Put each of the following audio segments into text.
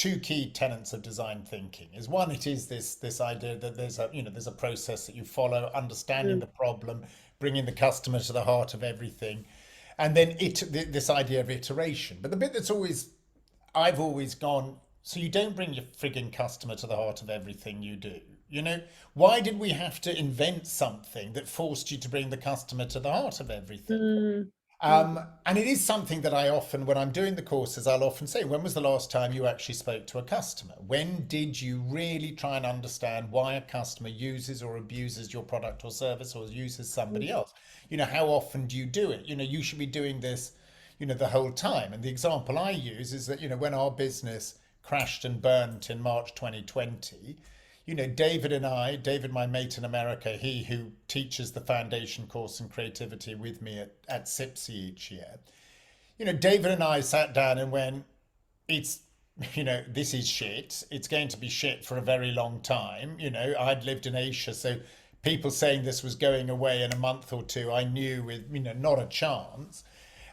two key tenets of design thinking. Is one, it is this idea that there's a process that you follow, understanding Mm, the problem, bringing the customer to the heart of everything, and then this idea of iteration. But the bit that's always I've always gone, so you don't bring your frigging customer to the heart of everything you do. You know, why did we have to invent something that forced you to bring the customer to the heart of everything? mm, mm, And it is something that I often, when I'm doing the courses, I'll often say, when was the last time you actually spoke to a customer? When did you really try and understand why a customer uses or abuses your product or service or uses somebody mm, else? You know, how often do you do it? You know, you should be doing this, the whole time. And the example I use is that, when our business crashed and burnt in March 2020, David, my mate in America, he who teaches the foundation course in creativity with me at SIPSI each year, David and I sat down and went, it's, this is shit. It's going to be shit for a very long time. I'd lived in Asia, so people saying this was going away in a month or two, I knew with, not a chance.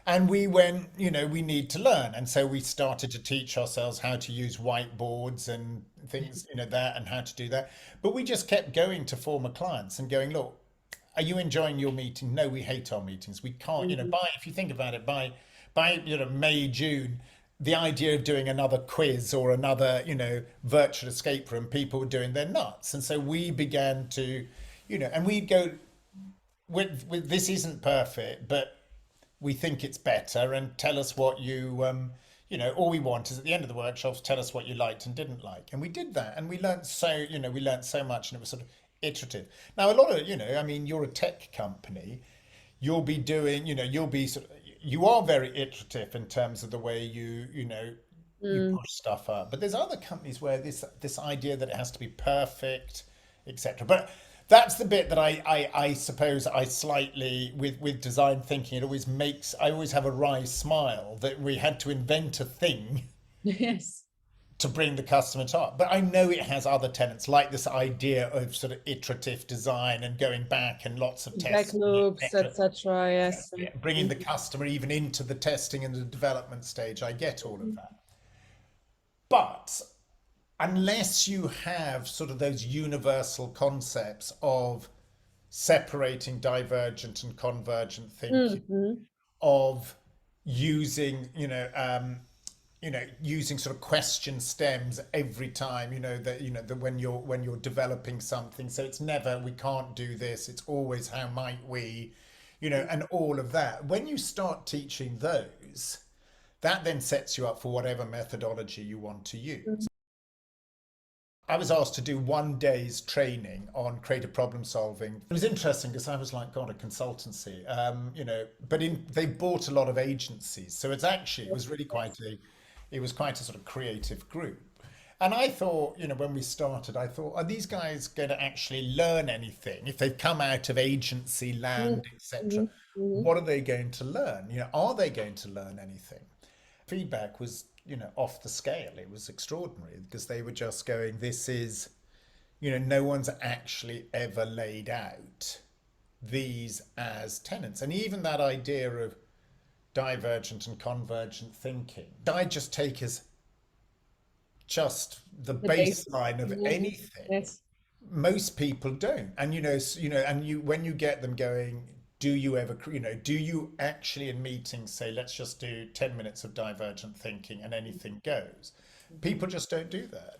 And we went, we need to learn. And so we started to teach ourselves how to use whiteboards and things, that and how to do that. But we just kept going to former clients and going, look, are you enjoying your meeting? No, we hate our meetings. We can't, mm, if you think about it, by May, June, the idea of doing another quiz or another, virtual escape room, people were doing their nuts. And so we began to, and we'd go, with this isn't perfect, but we think it's better, and tell us what all we want is at the end of the workshops, tell us what you liked and didn't like. And we did that, and we learned so much, and it was sort of iterative. Now, a lot of, I mean, you're a tech company, you'll be doing, you'll be you are very iterative in terms of the way you mm. push stuff up. But there's other companies where this idea that it has to be perfect, etc. But that's the bit that I suppose I slightly with design thinking, it always makes I always have a wry smile that we had to invent a thing Yes. to bring the customer to heart. But I know it has other tenets, like this idea of sort of iterative design and going back and lots of Back testing, loops, etc. etc. Yes. Bringing the Mm, customer even into the testing and the development stage. I get all of that. But unless you have sort of those universal concepts of separating divergent and convergent mm, thinking, mm, of using using sort of question stems every time, that when you're developing something, so it's never we can't do this, it's always how might we, and all of that. When you start teaching those, that then sets you up for whatever methodology you want to use. mm. I was asked to do 1 day's training on creative problem solving. It was interesting because I was like, God, a consultancy, but they bought a lot of agencies. So it was really it was quite a sort of creative group. And I thought, when we started, I thought, are these guys going to actually learn anything? If they've come out of agency Mm, land, etc., mm, mm. what are they going to learn? Are they going to learn anything? Feedback was, off the scale. It was extraordinary because they were just going, this is, no one's actually ever laid out these as tenets. And even that idea of divergent and convergent thinking, I just take as just the The base. baseline of Mm, anything. yes. Most people don't. And and when you get them going, do you ever, do you actually in meetings say, let's just do 10 minutes of divergent thinking and anything goes? People just don't do that.